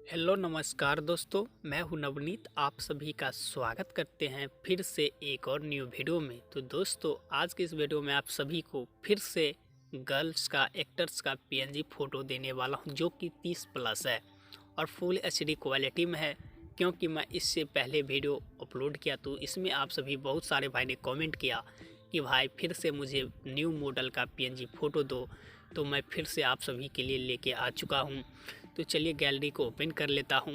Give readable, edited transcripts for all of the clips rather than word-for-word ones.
Hello नमस्कार दोस्तों, मैं हूं नवनीत। आप सभी का स्वागत करते हैं फिर से एक और न्यू वीडियो में। तो दोस्तों, आज के इस वीडियो में आप सभी को फिर से गर्ल्स का एक्टर्स का पीएनजी फ़ोटो देने वाला हूं, जो कि 30 प्लस है और फुल एचडी क्वालिटी में है। क्योंकि मैं इससे पहले वीडियो अपलोड किया तो इसमें आप सभी बहुत सारे भाई ने कमेंट किया कि भाई फिर से मुझे न्यू मॉडल का पीएनजी फ़ोटो दो, तो मैं फिर से आप सभी के लिए लेके आ चुका हूं। तो चलिए गैलरी को ओपन कर लेता हूं।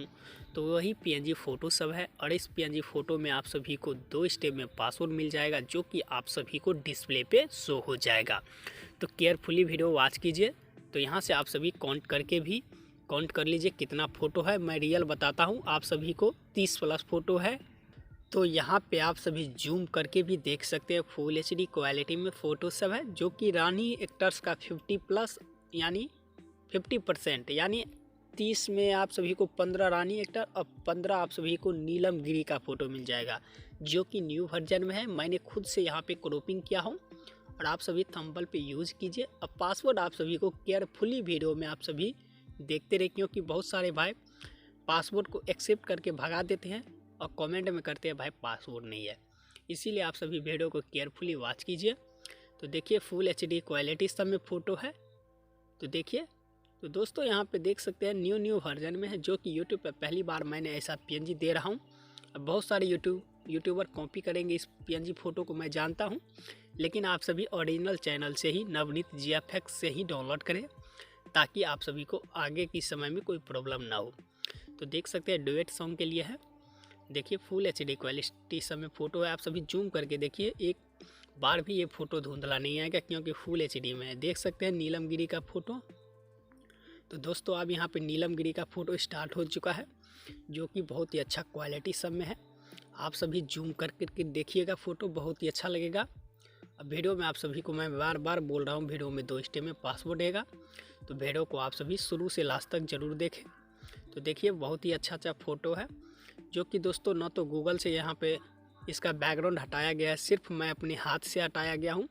तो वही पीएनजी फ़ोटो सब है और इस पीएनजी फ़ोटो में आप सभी को 2 स्टेप में पासवर्ड मिल जाएगा, जो कि आप सभी को डिस्प्ले पे शो हो जाएगा। तो केयरफुली वीडियो वॉच कीजिए। तो यहाँ से आप सभी काउंट कर लीजिए कितना फ़ोटो है। मैं रियल बताता हूँ आप सभी को, 30 प्लस फ़ोटो है। तो यहाँ पे आप सभी जूम करके भी देख सकते हैं, फुल एचडी क्वालिटी में फ़ोटो सब है, जो कि रानी एक्टर्स का 50 प्लस यानी 50%, यानी 30 में आप सभी को 15 रानी एक्टर और 15 आप सभी को नीलम गिरी का फ़ोटो मिल जाएगा, जो कि न्यू वर्जन में है। मैंने खुद से यहाँ पे क्रॉपिंग किया हूँ और आप सभी थंबनेल पे यूज़ कीजिए। अब पासवर्ड आप सभी को केयरफुली वीडियो में आप सभी देखते रहे, क्योंकि बहुत सारे भाई पासवर्ड को एक्सेप्ट करके भगा देते हैं और कमेंट में करते हैं भाई पासवर्ड नहीं है। इसीलिए आप सभी वीडियो को केयरफुली वॉच कीजिए। तो देखिए फुल एचडी क्वालिटी सब में फ़ोटो है। तो देखिए, तो दोस्तों यहाँ पे देख सकते हैं न्यू वर्जन में है, जो कि यूट्यूब पे पहली बार मैंने ऐसा पीएनजी दे रहा हूँ। अब बहुत सारे यूट्यूबर कॉपी करेंगे इस पीएनजी फ़ोटो को, मैं जानता हूँ, लेकिन आप सभी ओरिजिनल चैनल से ही, नवनीत जीएफएक्स से ही डाउनलोड करें, ताकि आप सभी को आगे की समय में कोई प्रॉब्लम ना हो। तो देख सकते हैं डुएट सॉन्ग के लिए है। देखिए फुल एचडी क्वालिटी सब में फ़ोटो है। आप सभी जूम करके देखिए, एक बार भी ये फ़ोटो धुंधला नहीं आएगा, क्योंकि फुल एचडी में है। देख सकते हैं नीलम गिरी का फ़ोटो। तो दोस्तों अब यहाँ पे नीलम गिरी का फ़ोटो स्टार्ट हो चुका है, जो कि बहुत ही अच्छा क्वालिटी सब में है। आप सभी जूम करके देखिएगा, फ़ोटो बहुत ही अच्छा लगेगा। अब वीडियो में आप सभी को मैं बार बार बोल रहा हूँ, वीडियो में 2 स्टेप में पासवर्ड रहेगा, तो वीडियो को आप सभी शुरू से लास्ट तक ज़रूर देखें। तो देखिए बहुत ही अच्छा फ़ोटो है, जो कि दोस्तों न तो गूगल से यहाँ पे इसका बैकग्राउंड हटाया गया है, सिर्फ मैं अपने हाथ से हटाया गया हूँ,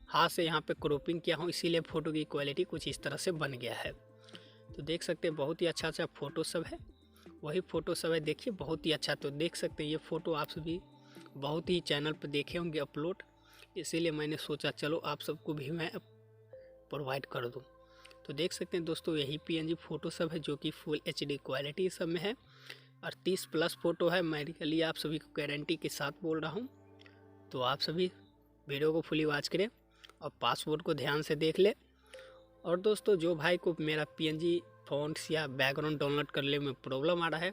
हाथ से यहाँ पे क्रॉपिंग किया हूँ, इसीलिए फ़ोटो की क्वालिटी कुछ इस तरह से बन गया है। तो देख सकते हैं बहुत ही अच्छा फ़ोटो सब है, वही फ़ोटो सब है। देखिए बहुत ही अच्छा। तो देख सकते हैं ये फ़ोटो आप सभी बहुत ही चैनल पर देखे होंगे अपलोड, इसीलिए मैंने सोचा चलो आप सबको भी मैं प्रोवाइड कर दूँ। तो देख सकते हैं दोस्तों यही पीएनजी फ़ोटो सब है, जो कि फुल एचडी क्वालिटी सब में है और 30 प्लस फ़ोटो है। मैं लिए आप सभी को गारंटी के साथ बोल रहा हूँ। तो आप सभी वीडियो को फुली वॉच करें और पासवर्ड को ध्यान से देख ले। और दोस्तों जो भाई को मेरा पीएनजी फ़ॉन्ट्स या बैकग्राउंड डाउनलोड करने में प्रॉब्लम आ रहा है,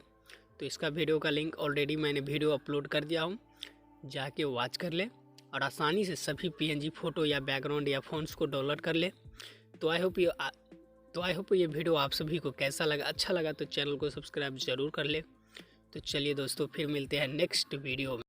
तो इसका वीडियो का लिंक ऑलरेडी मैंने वीडियो अपलोड कर दिया हूँ, जाके वॉच कर ले और आसानी से सभी पीएनजी फ़ोटो या बैकग्राउंड या फ़ॉन्ट्स को डाउनलोड कर ले। तो आई होप ये वीडियो आप सभी को कैसा लगा। अच्छा लगा तो चैनल को सब्सक्राइब ज़रूर कर ले। तो चलिए दोस्तों, फिर मिलते हैं नेक्स्ट वीडियो में।